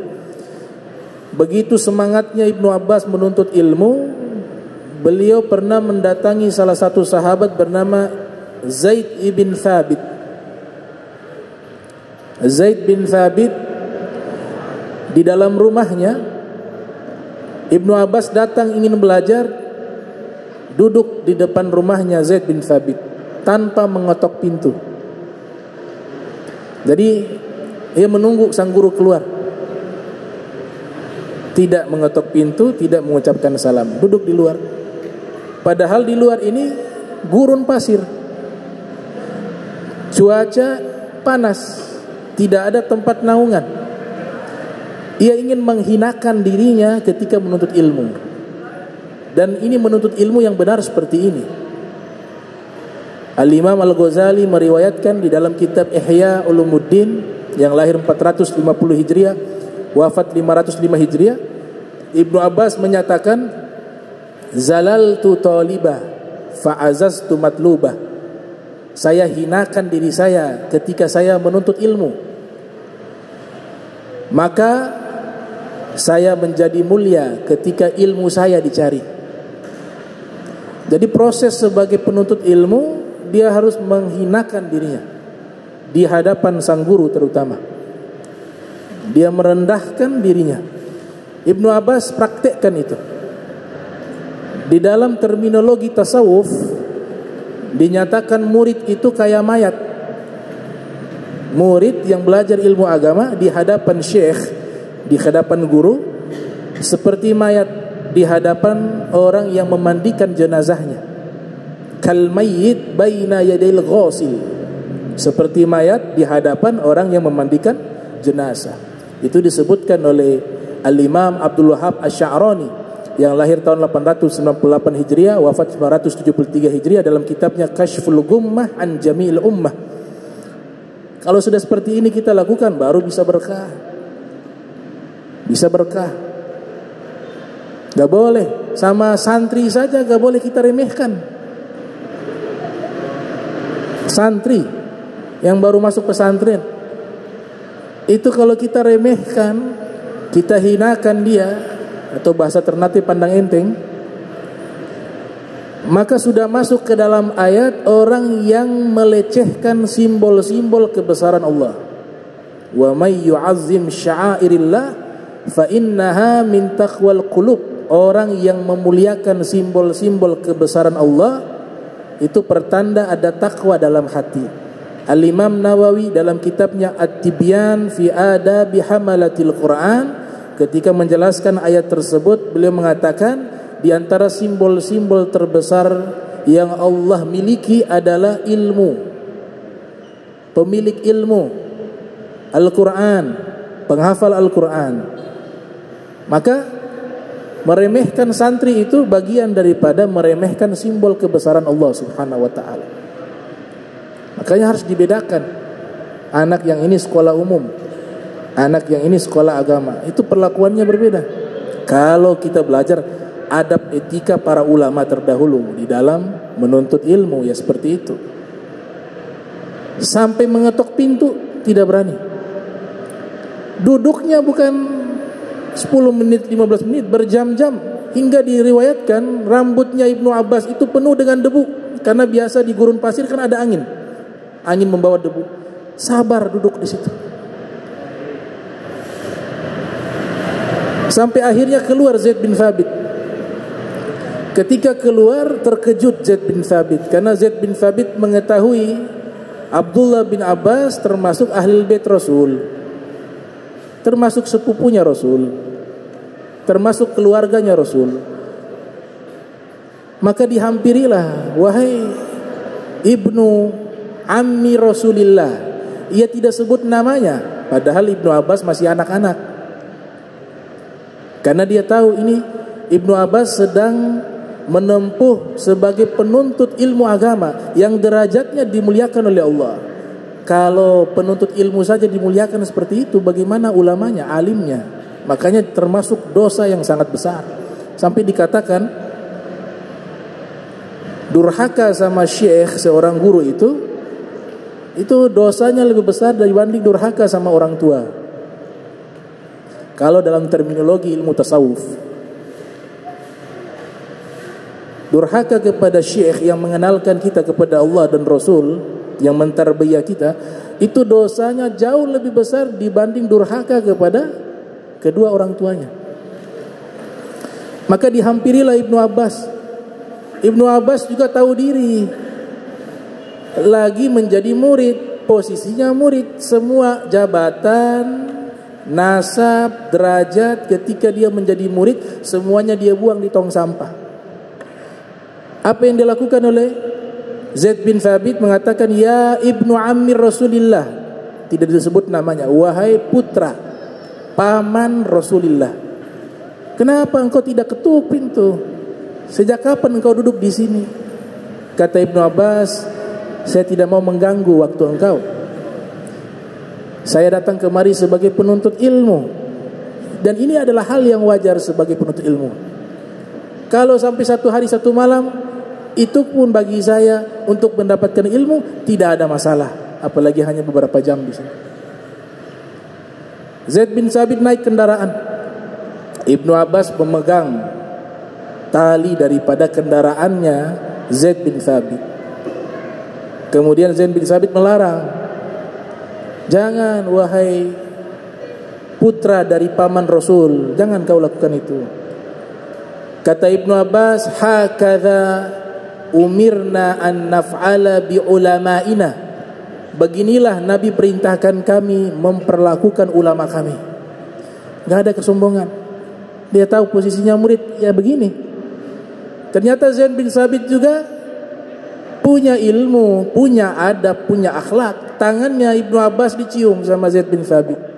Begitu semangatnya Ibnu Abbas menuntut ilmu, beliau pernah mendatangi salah satu sahabat bernama Zaid bin Thabit. Zaid bin Thabit di dalam rumahnya, Ibnu Abbas datang ingin belajar, duduk di depan rumahnya Zaid bin Thabit tanpa mengetok pintu. Jadi ia menunggu sang guru keluar, tidak mengetok pintu, tidak mengucapkan salam, duduk di luar. Padahal di luar ini gurun pasir, cuaca panas, tidak ada tempat naungan. Ia ingin menghinakan dirinya ketika menuntut ilmu. Dan ini menuntut ilmu yang benar seperti ini. Al-Imam Al-Ghazali meriwayatkan di dalam kitab Ihya Ulumuddin yang lahir 450 Hijriah, wafat 505 Hijriah, Ibnu Abbas menyatakan, zalaltu talibah fa'azaztu matlubah. Saya hinakan diri saya ketika saya menuntut ilmu, maka saya menjadi mulia ketika ilmu saya dicari. Jadi proses sebagai penuntut ilmu, dia harus menghinakan dirinya di hadapan sang guru terutama. Dia merendahkan dirinya. Ibnu Abbas praktekkan itu. Di dalam terminologi tasawuf dinyatakan murid itu kayak mayat. Murid yang belajar ilmu agama di hadapan syekh, di hadapan guru, seperti mayat di hadapan orang yang memandikan jenazahnya. Kal mayyit baina yadil ghasil, seperti mayat di hadapan orang yang memandikan jenazah. Itu disebutkan oleh Al-Imam Abdul Wahhab Asy-Sya'rani yang lahir tahun 898 Hijriah, wafat 973 Hijriah, dalam kitabnya Kashful Gummah an Jami'il Ummah. Kalau sudah seperti ini kita lakukan, baru bisa berkah. Bisa berkah. Gak boleh, sama santri saja gak boleh kita remehkan. Santri yang baru masuk pesantren, itu kalau kita remehkan, kita hinakan dia, atau bahasa Ternate pandang enteng, maka sudah masuk ke dalam ayat orang yang melecehkan simbol-simbol kebesaran Allah. Wa may yu'azzim sya'airillah fa innaha min taqwal qulub. Orang yang memuliakan simbol-simbol kebesaran Allah, itu pertanda ada takwa dalam hati. Al-Imam Nawawi dalam kitabnya At-Tibyan fi Adabi Hamalatil Quran, ketika menjelaskan ayat tersebut, beliau mengatakan di antara simbol-simbol terbesar yang Allah miliki adalah ilmu. Pemilik ilmu Al-Quran, penghafal Al-Quran. Maka meremehkan santri itu bagian daripada meremehkan simbol kebesaran Allah Subhanahu wa ta'ala. Makanya harus dibedakan. Anak yang ini sekolah umum, anak yang ini sekolah agama, itu perlakuannya berbeda. Kalau kita belajar adab etika para ulama terdahulu di dalam menuntut ilmu, ya seperti itu. Sampai mengetok pintu tidak berani. Duduknya bukan 10 menit, 15 menit, berjam-jam. Hingga diriwayatkan rambutnya Ibnu Abbas itu penuh dengan debu, karena biasa di gurun pasir kan ada angin. Angin membawa debu. Sabar duduk di situ. Sampai akhirnya keluar Zaid bin Thabit. Ketika keluar terkejut Zaid bin Thabit, karena Zaid bin Thabit mengetahui Abdullah bin Abbas termasuk ahli bait Rasul, termasuk sepupunya Rasul, termasuk keluarganya Rasul. Maka dihampirilah, wahai ibnu ammi Rasulillah. Ia tidak sebut namanya, padahal Ibnu Abbas masih anak-anak. Karena dia tahu ini Ibnu Abbas sedang menempuh sebagai penuntut ilmu agama yang derajatnya dimuliakan oleh Allah. Kalau penuntut ilmu saja dimuliakan seperti itu, bagaimana ulamanya, alimnya? Makanya termasuk dosa yang sangat besar. Sampai dikatakan durhaka sama syekh seorang guru itu dosanya lebih besar dibanding durhaka sama orang tua. Kalau dalam terminologi ilmu tasawuf, durhaka kepada syekh yang mengenalkan kita kepada Allah dan Rasul, yang mentarbiyah kita, itu dosanya jauh lebih besar dibanding durhaka kepada kedua orang tuanya. Maka dihampirilah Ibnu Abbas. Ibnu Abbas juga tahu diri, lagi menjadi murid, posisinya murid, semua jabatan, nasab, derajat ketika dia menjadi murid, semuanya dia buang di tong sampah. Apa yang dilakukan oleh Zaid bin Thabit? Mengatakan, ya ibnu Ammir Rasulillah, tidak disebut namanya, wahai putra paman Rasulillah, kenapa engkau tidak ketuk pintu? Sejak kapan engkau duduk di sini? Kata Ibnu Abbas, saya tidak mau mengganggu waktu engkau. Saya datang kemari sebagai penuntut ilmu, dan ini adalah hal yang wajar sebagai penuntut ilmu. Kalau sampai 1 hari 1 malam, itu pun bagi saya untuk mendapatkan ilmu tidak ada masalah, apalagi hanya beberapa jam di sini. Zaid bin Thabit naik kendaraan. Ibnu Abbas memegang tali daripada kendaraannya Zaid bin Thabit. Kemudian Zaid bin Thabit melarang, jangan wahai putra dari paman Rasul, jangan kau lakukan itu. Kata Ibnu Abbas, hakadha umirna an naf'ala bi ulama'ina, beginilah Nabi perintahkan kami memperlakukan ulama kami. Gak ada kesombongan. Dia tahu posisinya murid, ya begini. Ternyata Zaid bin Thabit juga punya ilmu, punya adab, punya akhlak. Tangannya Ibnu Abbas dicium sama Zaid bin Thabit.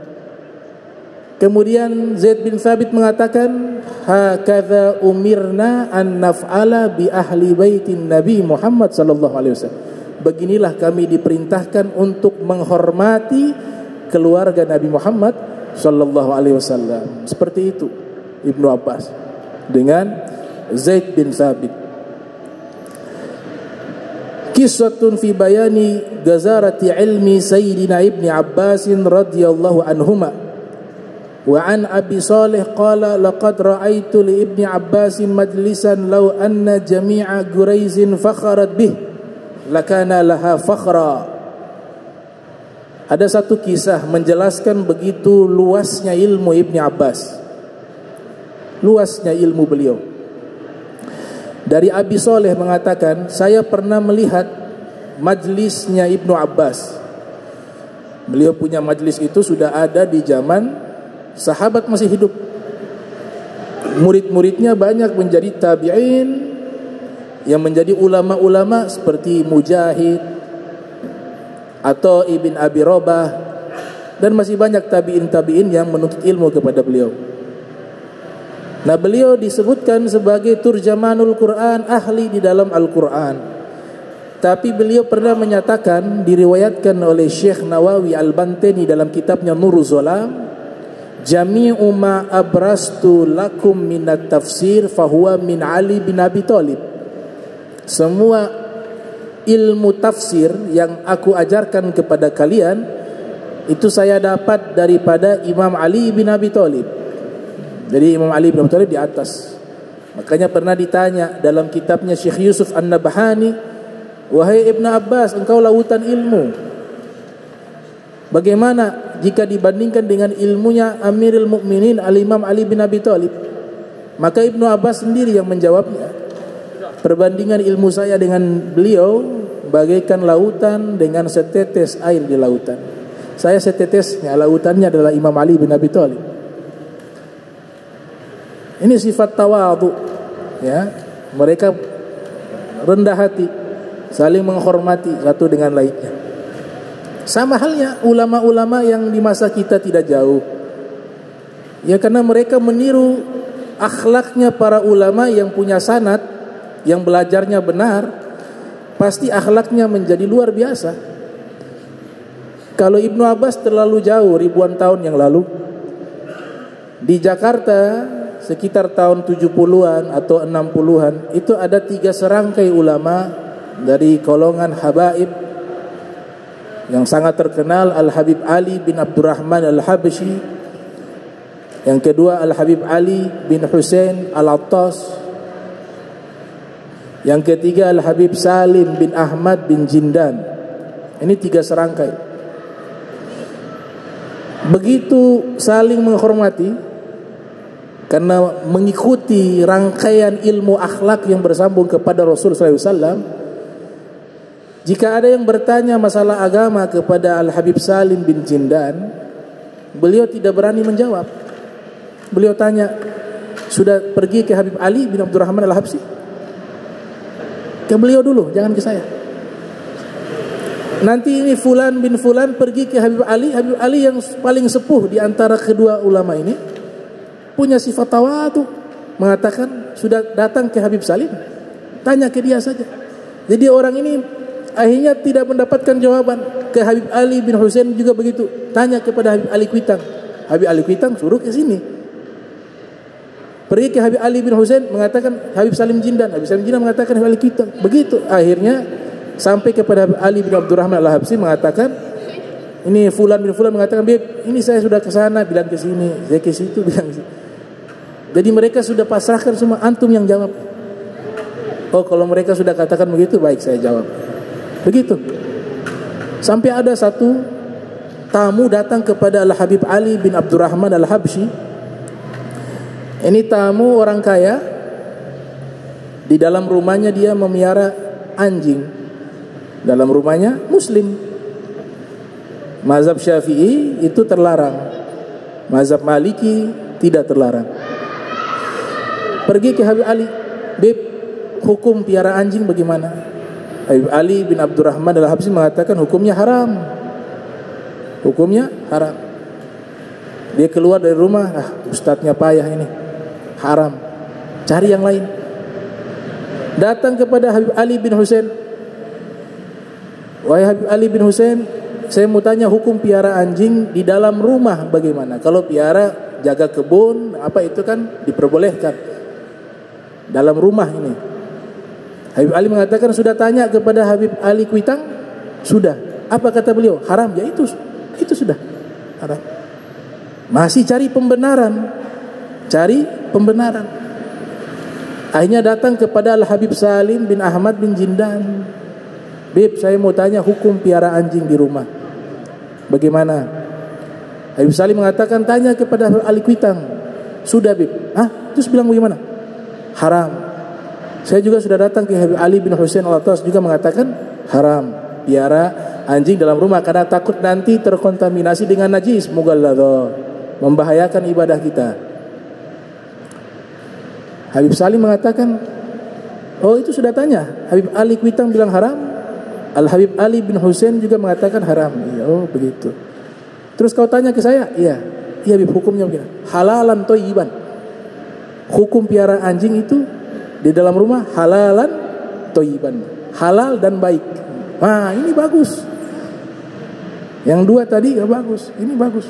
Kemudian Zaid bin Thabit mengatakan, hakadha umirna an naf'ala bi ahli baitin Nabi Muhammad sallallahu alaihi wasallam. Beginilah kami diperintahkan untuk menghormati keluarga Nabi Muhammad sallallahu alaihi wasallam. Seperti itu Ibnu Abbas dengan Zaid bin Thabit. Kisatun fi bayani gazarati ilmi Sayyidina Ibni Abbas radhiyallahu anhuma. Wa an Abi Salih qala laqad ra'aitu li Ibni Abbas majlisan law anna jami'a Quraizin fakharat bih lakana laha fakhra. Ada satu kisah menjelaskan begitu luasnya ilmu Ibni Abbas, luasnya ilmu beliau. Dari Abi Saleh mengatakan, saya pernah melihat majlisnya Ibnu Abbas. Beliau punya majlis itu sudah ada di zaman sahabat masih hidup. Murid-muridnya banyak menjadi tabi'in, yang menjadi ulama-ulama seperti Mujahid atau Ibn Abi Robah, dan masih banyak tabi'in-tabi'in yang menuntut ilmu kepada beliau. Nah, beliau disebutkan sebagai turjamanul Quran, ahli di dalam Al-Quran. Tapi beliau pernah menyatakan, diriwayatkan oleh Syekh Nawawi Al-Bantani dalam kitabnya Nurul Zolam, jami'u ma abrastu lakum minat tafsir fahuwa min Ali bin Abi Thalib. Semua ilmu tafsir yang aku ajarkan kepada kalian, itu saya dapat daripada Imam Ali bin Abi Thalib. Jadi Imam Ali bin Abi Thalib di atas. Makanya pernah ditanya dalam kitabnya Syekh Yusuf An-Nabhani, wahai Ibnu Abbas, engkau lautan ilmu, bagaimana jika dibandingkan dengan ilmunya Amirul Mukminin Al-Imam Ali bin Abi Thalib? Maka Ibnu Abbas sendiri yang menjawabnya, perbandingan ilmu saya dengan beliau bagaikan lautan dengan setetes air di lautan. Saya setetesnya, lautannya adalah Imam Ali bin Abi Thalib. Ini sifat tawadhu, ya. Mereka rendah hati, saling menghormati satu dengan lainnya. Sama halnya ulama-ulama yang di masa kita tidak jauh. Ya, karena mereka meniru akhlaknya para ulama yang punya sanad, yang belajarnya benar, pasti akhlaknya menjadi luar biasa. Kalau Ibnu Abbas terlalu jauh, ribuan tahun yang lalu, di Jakarta sekitar tahun 70-an atau 60-an, itu ada 3 serangkai ulama dari golongan habaib yang sangat terkenal. Al-Habib Ali bin Abdurrahman Al-Habsyi, yang kedua Al-Habib Ali bin Husain Al-Attas, yang ketiga Al-Habib Salim bin Ahmad bin Jindan. Ini 3 serangkai. Begitu saling menghormati, karena mengikuti rangkaian ilmu akhlak yang bersambung kepada Rasulullah SAW. Jika ada yang bertanya masalah agama kepada Al-Habib Salim bin Jindan, beliau tidak berani menjawab. Beliau tanya, sudah pergi ke Habib Ali bin Abdurrahman Al-Habsyi? Ke beliau dulu, jangan ke saya. Nanti ini Fulan bin Fulan pergi ke Habib Ali. Habib Ali yang paling sepuh di antara kedua ulama ini punya sifat tawadu, mengatakan sudah datang ke Habib Salim, tanya ke dia saja. Jadi orang ini akhirnya tidak mendapatkan jawaban. Ke Habib Ali bin Husain juga begitu, tanya kepada Habib Ali Kuitang. Habib Ali Kuitang suruh ke sini. Pergi ke Habib Ali bin Husain, mengatakan Habib Salim Jindan. Habib Salim Jindan mengatakan Habib Ali Kuitang. Begitu akhirnya sampai kepada Ali bin Abdurrahman Al-Habsyi, mengatakan ini Fulan bin Fulan mengatakan, Bib, ini saya sudah ke sana, bilang ke sini, saya ke situ, bilang ke situ. Jadi mereka sudah pasrahkan semua, antum yang jawab. Oh, kalau mereka sudah katakan begitu, baik, saya jawab. Begitu. Sampai ada satu tamu datang kepada Al-Habib Ali bin Abdurrahman Al-Habsyi. Ini tamu orang kaya. Di dalam rumahnya dia memelihara anjing. Dalam rumahnya Muslim. Mazhab Syafi'i itu terlarang, mazhab Maliki tidak terlarang. Pergi ke Habib Ali, Bib, hukum piara anjing bagaimana? Habib Ali bin Abdurrahman Al-Habsyi mengatakan hukumnya haram. Hukumnya haram. Dia keluar dari rumah, ustadznya payah ini, haram, cari yang lain. Datang kepada Habib Ali bin Husain, wahai Habib Ali bin Husain, saya mau tanya hukum piara anjing di dalam rumah bagaimana? Kalau piara jaga kebun apa itu kan diperbolehkan. Dalam rumah ini. Habib Ali mengatakan sudah tanya kepada Habib Ali Kuitang? Sudah. Apa kata beliau? Haram. Ya itu sudah haram. Masih cari pembenaran. Cari pembenaran. Akhirnya datang kepada Al-Habib Salim bin Ahmad bin Jindan. Bib, saya mau tanya hukum piara anjing di rumah bagaimana? Habib Salim mengatakan tanya kepada Ali Kuitang. Sudah, Bib. Terus bilang bagaimana? Haram. Saya juga sudah datang ke Habib Ali bin Husain Al-Attas juga mengatakan haram piara anjing dalam rumah karena takut nanti terkontaminasi dengan najis, mughalladha, membahayakan ibadah kita. Habib Salim mengatakan, oh itu sudah tanya. Habib Ali Kuitang bilang haram. Al-Habib Ali bin Husain juga mengatakan haram. Oh begitu. Terus kau tanya ke saya? Iya Bib, hukumnya begini. Halalan thayyiban. Hukum piara anjing itu di dalam rumah halalan thayyiban. Halal dan baik. Nah ini bagus. Yang dua tadi gak bagus. Ini bagus.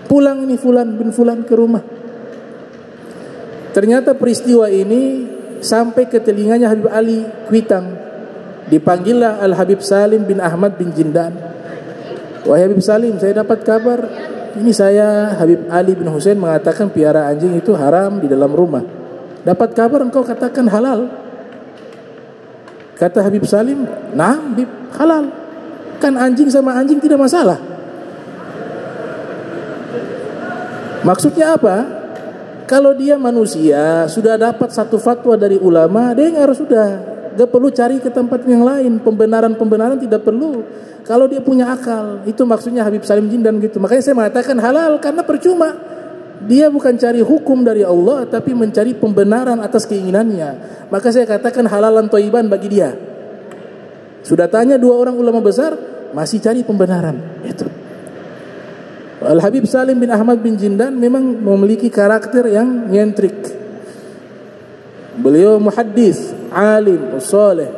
Pulang ini Fulan bin Fulan ke rumah. Ternyata peristiwa ini sampai ke telinganya Habib Ali Kuitang. Dipanggillah Al-Habib Salim bin Ahmad bin Jindan. Wahai Habib Salim, saya dapat kabar ini saya Habib Ali bin Husain mengatakan piara anjing itu haram di dalam rumah. Dapat kabar engkau katakan halal. Kata Habib Salim, "Naam, Bib, halal. Kan anjing sama anjing tidak masalah." Maksudnya apa? Kalau dia manusia sudah dapat satu fatwa dari ulama, dia harus sudah. Gak perlu cari ke tempat yang lain. Pembenaran tidak perlu. Kalau dia punya akal. Itu maksudnya Habib Salim Jindan gitu. Makanya saya mengatakan halal karena percuma. Dia bukan cari hukum dari Allah, tapi mencari pembenaran atas keinginannya. Maka saya katakan halalan thayyiban bagi dia. Sudah tanya dua orang ulama besar, masih cari pembenaran. Itu. Al-Habib Salim bin Ahmad bin Jindan memang memiliki karakter yang nyentrik. Beliau muhaddis, alim, saleh.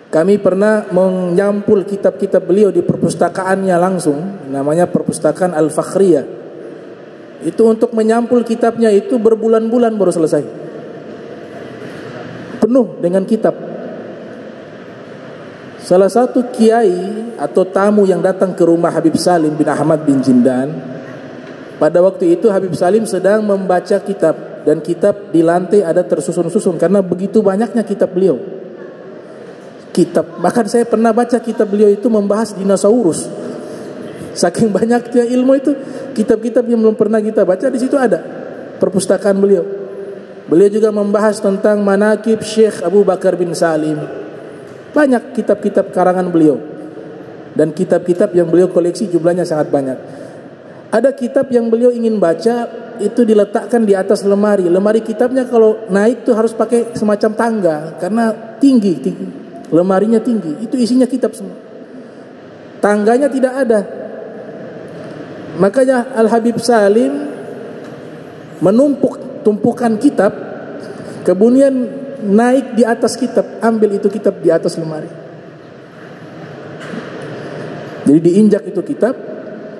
Kami pernah menyampul kitab-kitab beliau di perpustakaannya langsung, namanya Perpustakaan Al-Fakhriyah. Itu untuk menyampul kitabnya itu berbulan-bulan baru selesai. Penuh dengan kitab. Salah satu kiai atau tamu yang datang ke rumah Habib Salim bin Ahmad bin Jindan, pada waktu itu Habib Salim sedang membaca kitab. Dan kitab di lantai ada tersusun-susun karena begitu banyaknya kitab beliau. Bahkan saya pernah baca kitab beliau itu membahas dinosaurus. Saking banyaknya ilmu itu, kitab-kitab yang belum pernah kita baca di situ ada. Perpustakaan beliau. Beliau juga membahas tentang manaqib Syekh Abu Bakar bin Salim. Banyak kitab-kitab karangan beliau. Dan kitab-kitab yang beliau koleksi jumlahnya sangat banyak. Ada kitab yang beliau ingin baca, itu diletakkan di atas lemari. Lemari kitabnya kalau naik tuh harus pakai semacam tangga karena tinggi. Lemarinya tinggi. Itu isinya kitab semua. Tangganya tidak ada. Makanya Al-Habib Salim menumpuk tumpukan kitab, kemudian naik di atas kitab, ambil itu kitab di atas lemari. Jadi diinjak itu kitab,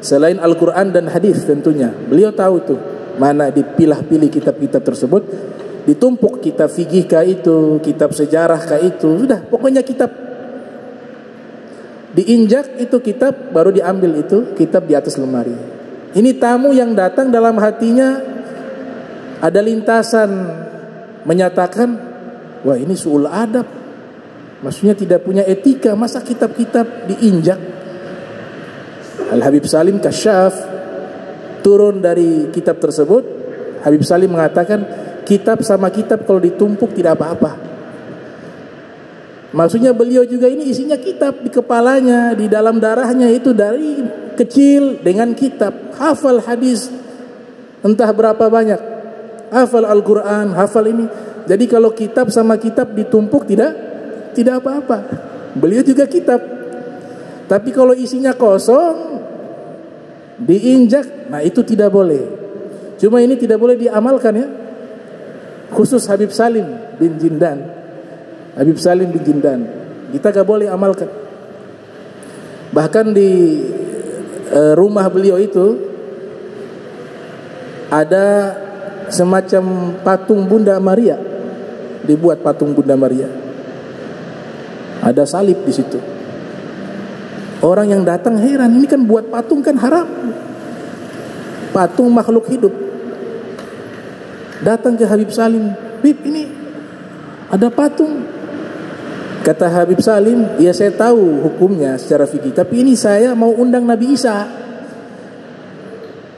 selain Al-Quran dan hadis tentunya. Beliau tahu tuh mana dipilah-pilih kitab-kitab tersebut. Ditumpuk kitab fikih kah itu, kitab sejarah kah itu, sudah pokoknya kitab. Diinjak itu kitab, baru diambil itu kitab di atas lemari. Ini tamu yang datang dalam hatinya ada lintasan menyatakan, wah ini su'ul adab, maksudnya tidak punya etika, masa kitab-kitab diinjak. Al-Habib Salim Kasyaf turun dari kitab tersebut. Habib Salim mengatakan, kitab sama kitab kalau ditumpuk tidak apa-apa. Maksudnya beliau juga ini isinya kitab di kepalanya, di dalam darahnya itu dari kecil dengan kitab. Hafal hadis entah berapa banyak, hafal Al-Quran, hafal ini. Jadi kalau kitab sama kitab ditumpuk tidak apa-apa. Beliau juga kitab. Tapi kalau isinya kosong, diinjak, nah itu tidak boleh. Cuma ini tidak boleh diamalkan ya. Khusus Habib Salim bin Jindan. Habib Salim bin Jindan. Kita gak boleh amalkan. Bahkan di rumah beliau itu ada semacam patung Bunda Maria. Dibuat patung Bunda Maria. Ada salib di situ. Orang yang datang heran, ini kan buat patung kan haram. Patung makhluk hidup. Datang ke Habib Salim, Habib ini ada patung. Kata Habib Salim, ya saya tahu hukumnya secara fikih, tapi ini saya mau undang Nabi Isa.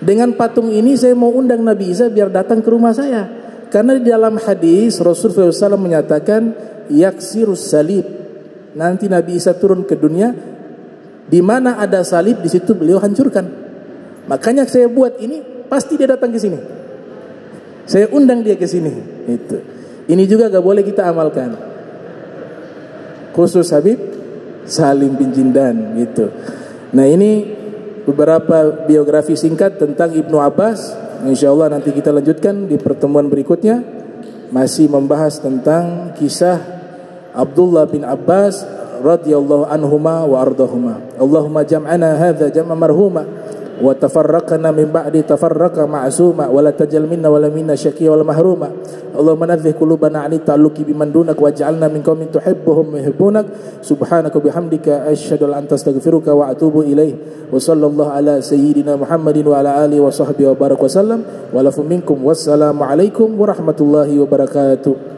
Dengan patung ini saya mau undang Nabi Isa biar datang ke rumah saya. Karena di dalam hadis Rasulullah SAW menyatakan, yaksirus salib. Nanti Nabi Isa turun ke dunia, di mana ada salib di situ beliau hancurkan. Makanya saya buat ini, pasti dia datang ke sini. Saya undang dia ke sini. Itu. Ini juga gak boleh kita amalkan. Khusus Habib Salim bin Jindan gitu. Nah ini beberapa biografi singkat tentang Ibnu Abbas. InsyaAllah nanti kita lanjutkan di pertemuan berikutnya. Masih membahas tentang kisah Abdullah bin Abbas radhiyallahu anhuma wa ardahuma. Allahumma jam'ana hadza jam'a marhuma wa tafarraqna min ba'di tafarraqa ma'suma wa la tajal minna wa la minna syaqiyya wal mahruma. Allahumma nadhih qulubana 'ani ta'alluqi biman dunak waj'alna min qaumin tuhibbuhum wa yuhibbunak. Subhanaka bihamdika asyhadu an la ilaha illa anta astaghfiruka wa atubu ilaih. Wa sallallahu ala sayyidina Muhammadin wa ala alihi wa sahbihi wa baraka wasallam. Wa lafu minkum wassalamu alaikum warahmatullahi wabarakatuh.